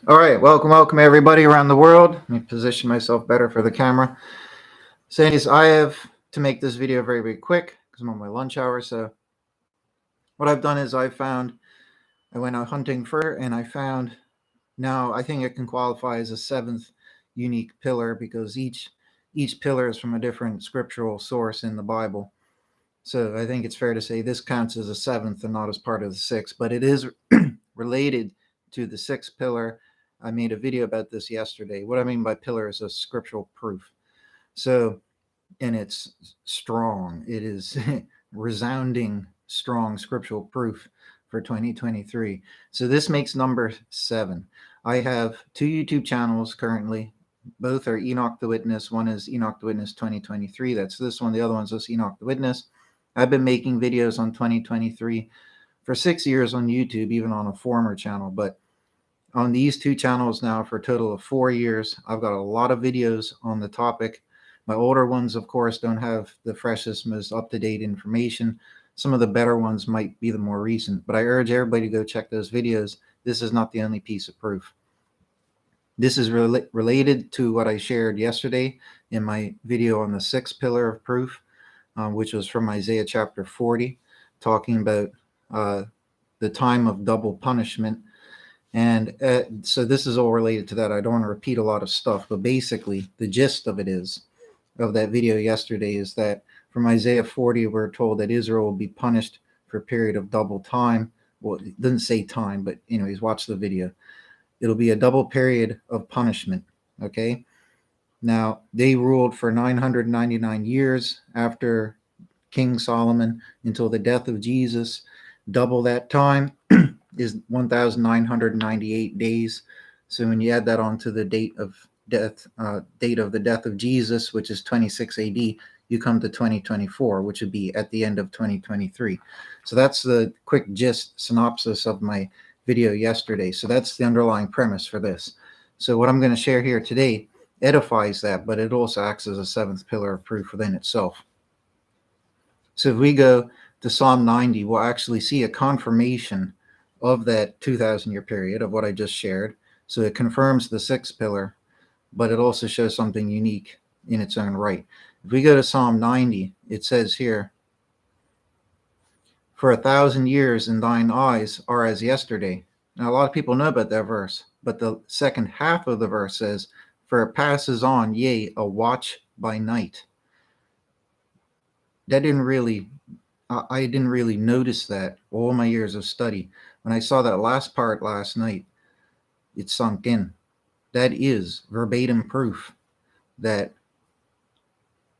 All right, welcome everybody around the world. Let me position myself better for the camera. So, anyways, I have to make this video very quick because I'm on my lunch hour. So, what I've done is I went out hunting for and I found now I think it can qualify as a seventh unique pillar because each pillar is from a different scriptural source in the Bible. So, I think it's fair to say this counts as a seventh and not as part of the sixth, but it is related to the sixth pillar. I made a video about this yesterday. What I mean by pillar is a scriptural proof. So, and it's strong. It is resounding strong scriptural proof for 2023. So this makes number 7. I have 2 YouTube channels currently. Both are Enoch the Witness. One is Enoch the Witness 2023. That's this one. The other one's just Enoch the Witness. I've been making videos on 2023 for 6 years on YouTube, even on a former channel. But on these 2 channels now for a total of 4 years, I've got a lot of videos on the topic. My older ones, of course, don't have the freshest, most up-to-date information. Some of the better ones might be the more recent, but I urge everybody to go check those videos. This is not the only piece of proof. This is related to what I shared yesterday in my video on the 6th pillar of proof, which was from Isaiah chapter 40, talking about the time of double punishment. And so this is all related to that. I don't want to repeat a lot of stuff, but basically the gist of that video yesterday is that from Isaiah 40, we're told that Israel will be punished for a period of double time. Well, it doesn't say time, but anyways, watch the video. It'll be a double period of punishment. Okay. Now, they ruled for 999 years after King Solomon until the death of Jesus. Double that time is 1,998 days. So when you add that onto the date of the death of Jesus, which is 26 AD, you come to 2024, which would be at the end of 2023. So that's the quick gist synopsis of my video yesterday. So that's the underlying premise for this. So what I'm going to share here today edifies that, but it also acts as a 7th pillar of proof within itself. So if we go to Psalm 90, we'll actually see a confirmation of that 2,000-year period of what I just shared. So it confirms the 6th pillar, but it also shows something unique in its own right. If we go to Psalm 90, it says here, "For 1,000 years in thine eyes are as yesterday." Now, a lot of people know about that verse, but the second half of the verse says, "For it passes on, yea, a watch by night." I didn't really notice that all my years of study. When I saw that last part last night, it sunk in. That is verbatim proof that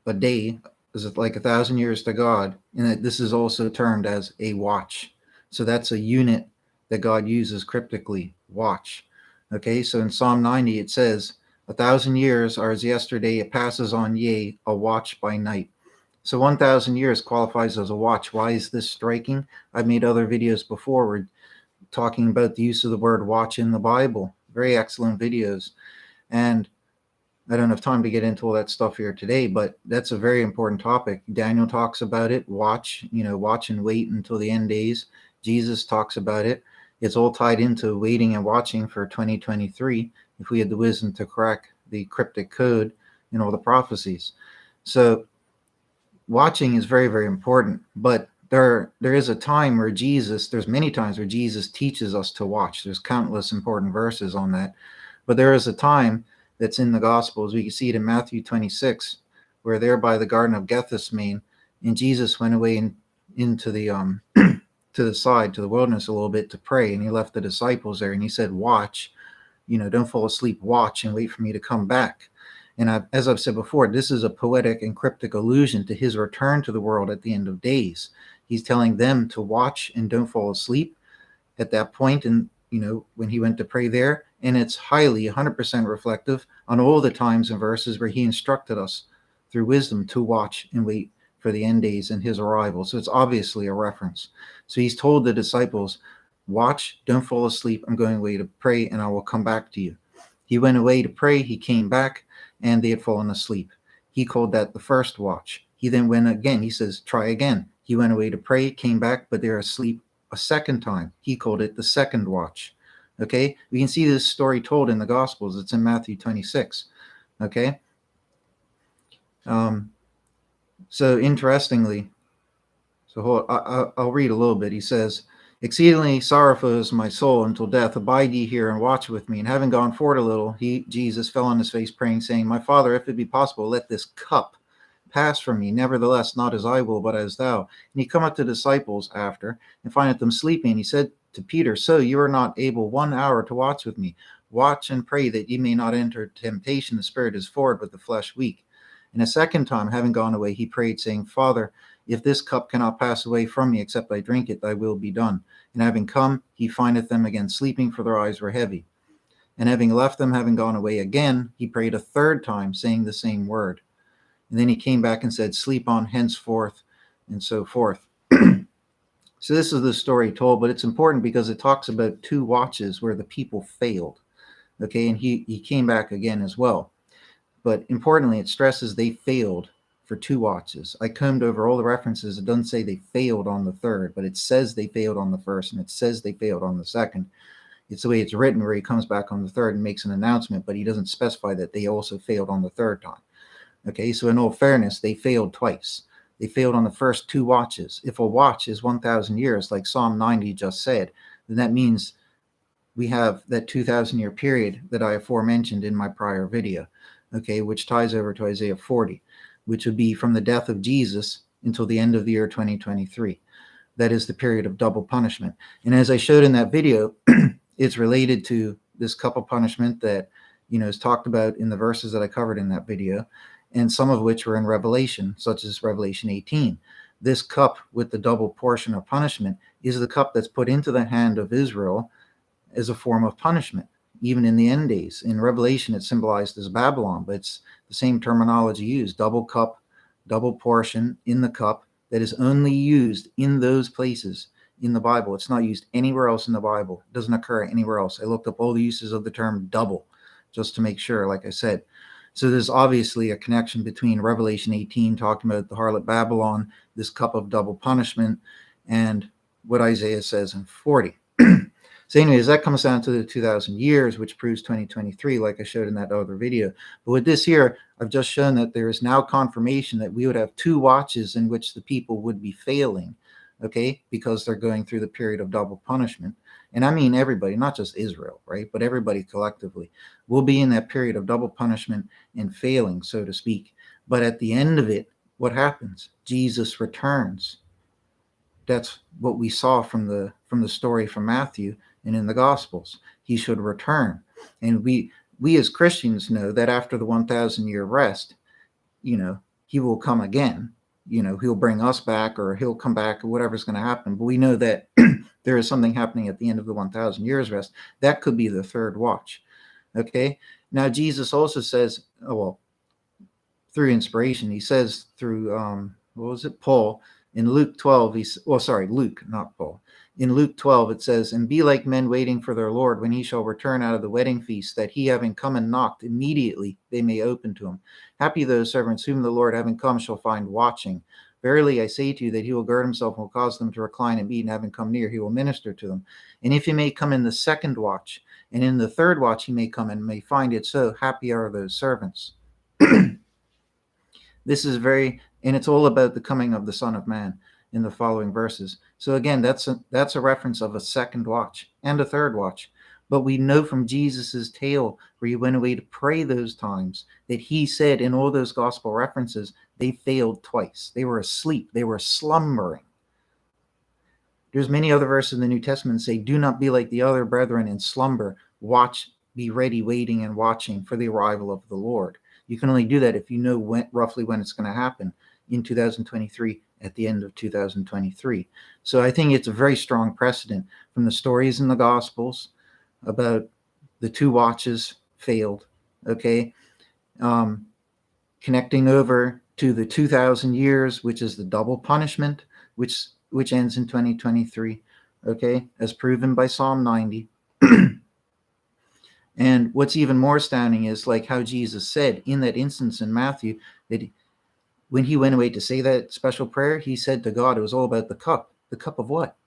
a day is like 1,000 years to God, and that this is also termed as a watch. So that's a unit that God uses cryptically, watch. Okay, so in Psalm 90 it says, "1,000 years are as yesterday, it passes on, yea, a watch by night." So 1,000 years qualifies as a watch. Why is this striking? I've made other videos before where talking about the use of the word watch in the Bible. Very excellent videos. And I don't have time to get into all that stuff here today, but that's a very important topic. Daniel talks about it. Watch and wait until the end days. Jesus talks about it. It's all tied into waiting and watching for 2023 if we had the wisdom to crack the cryptic code in all the prophecies. So watching is very important, but there is a time where there's many times where Jesus teaches us to watch. There's countless important verses on that, but there is a time that's in the Gospels. We can see it in Matthew 26, where they're by the Garden of Gethsemane, and Jesus went away into the to the side, to the wilderness a little bit to pray, and he left the disciples there, and he said, "Watch, don't fall asleep. Watch and wait for me to come back." And as I've said before, this is a poetic and cryptic allusion to his return to the world at the end of days. He's telling them to watch and don't fall asleep at that point, and when he went to pray there. And it's highly 100% reflective on all the times and verses where he instructed us through wisdom to watch and wait for the end days and his arrival. So it's obviously a reference. So he's told the disciples, "Watch, don't fall asleep. I'm going away to pray, and I will come back to you." He went away to pray. He came back, and they had fallen asleep. He called that the first watch. He then went again. He says, "Try again." He went away to pray, came back, but they're asleep a second time. He called it the second watch. Okay, we can see this story told in the Gospels. It's in Matthew 26. Okay, so interestingly, I'll read a little bit. He says, "Exceedingly sorrowful is my soul until death. Abide ye here and watch with me." And having gone forward a little, Jesus, fell on his face, praying, saying, "My Father, if it be possible, let this cup pass from me. Nevertheless, not as I will, but as thou." And he cometh to the disciples after, and findeth them sleeping. He said to Peter, "So you are not able 1 hour to watch with me? Watch and pray that ye may not enter temptation. The spirit is forward, but the flesh weak." And a second time, having gone away, he prayed, saying, "Father, if this cup cannot pass away from me, except I drink it, thy will be done." And having come, he findeth them again sleeping, for their eyes were heavy. And having left them, having gone away again, he prayed a third time, saying the same word. And then he came back and said, "Sleep on henceforth," and so forth. So this is the story told, but it's important because it talks about 2 watches where the people failed. Okay, and he came back again as well. But importantly, it stresses they failed for 2 watches. I combed over all the references. It doesn't say they failed on the third, but it says they failed on the first, and it says they failed on the second. It's the way it's written, where he comes back on the third and makes an announcement, but he doesn't specify that they also failed on the third time. Okay, so in all fairness, they failed twice. They failed on the first 2 watches. If a watch is 1,000 years, like Psalm 90 just said, then that means we have that 2,000-year period that I aforementioned in my prior video, okay, which ties over to Isaiah 40, which would be from the death of Jesus until the end of the year 2023. That is the period of double punishment. And as I showed in that video, it's related to this cup of punishment that, is talked about in the verses that I covered in that video, and some of which were in Revelation, such as Revelation 18. This cup with the double portion of punishment is the cup that's put into the hand of Israel as a form of punishment, even in the end days. In Revelation, it's symbolized as Babylon, but it's the same terminology used: double cup, double portion in the cup, that is only used in those places in the Bible. It's not used anywhere else in the Bible. It doesn't occur anywhere else. I looked up all the uses of the term double just to make sure, like I said. So there's obviously a connection between Revelation 18, talking about the harlot Babylon, this cup of double punishment, and what Isaiah says in 40. So anyways, that comes down to the 2,000 years, which proves 2023, like I showed in that other video. But with this here, I've just shown that there is now confirmation that we would have 2 watches in which the people would be failing, okay, because they're going through the period of double punishment. And I mean everybody, not just Israel, right, but everybody collectively will be in that period of double punishment and failing, so to speak. But at the end of it, what happens? Jesus returns. That's what we saw from the story from Matthew and in the Gospels. He should return. And we as Christians know that after the 1,000-year rest, he will come again. He'll bring us back, or he'll come back, or whatever's going to happen. But we know that there is something happening at the end of the 1,000 years rest. That could be the third watch. Okay. Now, Jesus also says, through inspiration, he says through, Paul, in Luke 12, Luke, not Paul. In Luke 12, it says, "And be like men waiting for their Lord when he shall return out of the wedding feast, that he, having come and knocked, immediately they may open to him. Happy those servants whom the Lord, having come, shall find watching. Verily I say to you that he will gird himself and will cause them to recline and eat, and having come near, he will minister to them. And if he may come in the second watch, and in the third watch he may come and may find it so, happy are those servants." This is and it's all about the coming of the Son of Man in the following verses. So again, that's a reference of a second watch and a third watch. But we know from Jesus's tale, where he went away to pray those times, that he said in all those gospel references, they failed twice. They were asleep. They were slumbering. There's many other verses in the New Testament that say, "Do not be like the other brethren in slumber. Watch, be ready, waiting and watching for the arrival of the Lord." You can only do that if you know roughly when it's going to happen in 2023, at the end of 2023. So I think it's a very strong precedent from the stories in the Gospels about the 2 watches failed, okay? Connecting over to the 2,000 years, which is the double punishment, which ends in 2023, okay, as proven by Psalm 90. And what's even more astounding is like how Jesus said in that instance in Matthew, that when he went away to say that special prayer, he said to God, it was all about the cup. The cup of what?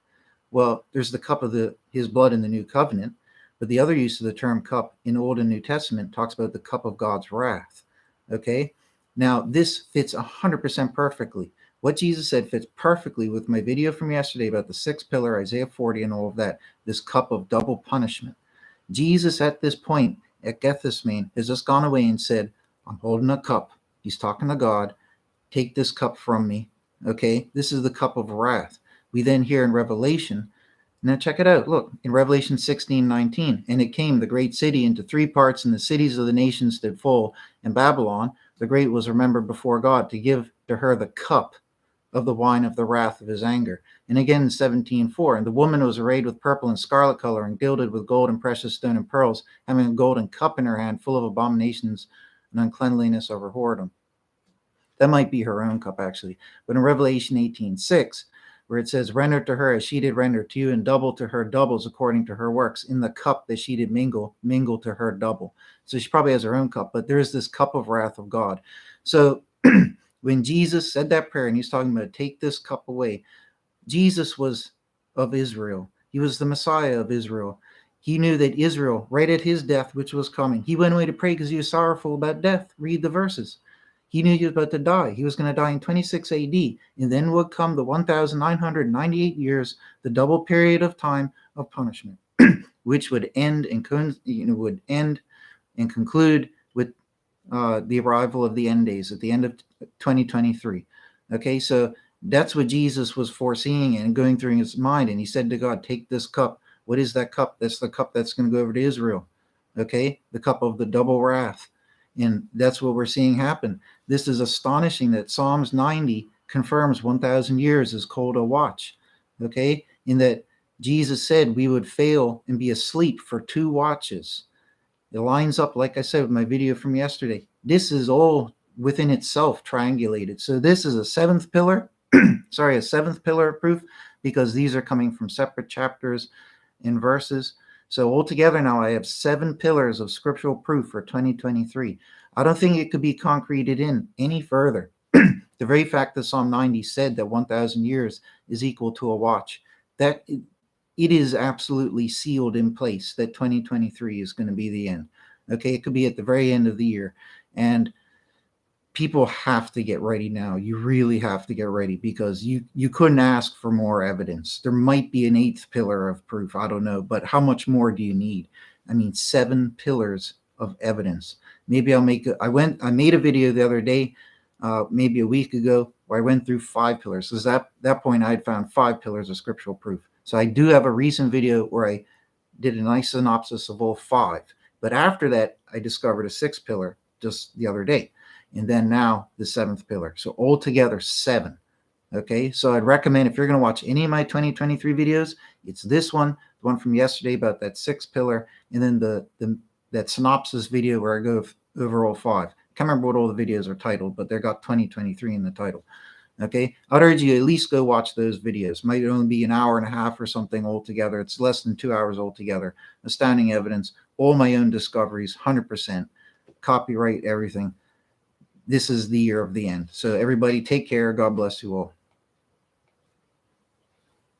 Well, there's the cup of his blood in the new covenant, But the other use of the term cup in Old and New Testament talks about the cup of God's wrath. Okay? Now, this fits 100% perfectly. What Jesus said fits perfectly with my video from yesterday about the sixth pillar, Isaiah 40, and all of that, this cup of double punishment. Jesus, at this point, at Gethsemane, has just gone away and said, I'm holding a cup. He's talking to God. Take this cup from me. Okay? This is the cup of wrath. We then hear in Revelation, now check it out. Look, in Revelation 16:19, and it came, the great city, into three parts, and the cities of the nations stood full. And Babylon, the great, was remembered before God to give to her the cup of the wine of the wrath of his anger. And again in 17:4, and the woman was arrayed with purple and scarlet color, and gilded with gold and precious stone and pearls, having a golden cup in her hand, full of abominations and uncleanliness of her whoredom. That might be her own cup, actually. But in Revelation 18:6, where it says, render to her as she did render to you, and double to her doubles according to her works. In the cup that she did mingle to her double. So she probably has her own cup, but there's this cup of wrath of God. So when Jesus said that prayer, and he's talking about take this cup away, Jesus was of Israel. He was the Messiah of Israel. He knew that Israel, right at his death, which was coming, he went away to pray because he was sorrowful about death. Read the verses. He knew he was about to die. He was going to die in 26 AD. And then would come the 1,998 years, the double period of time of punishment, which would end and conclude with the arrival of the end days at the end of 2023. Okay, so that's what Jesus was foreseeing and going through his mind. And he said to God, take this cup. What is that cup? That's the cup that's going to go over to Israel. Okay, the cup of the double wrath. And that's what we're seeing happen. This is astonishing that Psalms 90 confirms 1,000 years is called a watch. Okay, in that Jesus said we would fail and be asleep for 2 watches. It lines up, like I said, with my video from yesterday. This is all within itself triangulated. So this is a seventh pillar, a seventh pillar of proof, because these are coming from separate chapters and verses. So altogether now I have 7 pillars of scriptural proof for 2023. I don't think it could be concreted in any further. The very fact that Psalm 90 said that 1,000 years is equal to a watch, that it is absolutely sealed in place that 2023 is going to be the end. Okay, it could be at the very end of the year. And people have to get ready now. You really have to get ready, because you couldn't ask for more evidence. There might be an 8th pillar of proof. I don't know. But how much more do you need? I mean, 7 pillars of evidence. Maybe I made a video the other day, maybe a week ago, where I went through 5 pillars. Because at that point I had found 5 pillars of scriptural proof. So I do have a recent video where I did a nice synopsis of all 5. But after that, I discovered a 6th pillar just the other day. And then now the 7th pillar. So altogether 7. Okay, so I'd recommend, if you're going to watch any of my 2023 videos, it's this one, the one from yesterday about that 6th pillar, and then that synopsis video where I go over all 5. I can't remember what all the videos are titled, but they've got 2023 in the title. Okay, I'd urge you to at least go watch those videos. Might only be an hour and a half or something altogether. It's less than 2 hours altogether. Astounding evidence, all my own discoveries, 100%, copyright, everything. This is the year of the end. So everybody take care. God bless you all.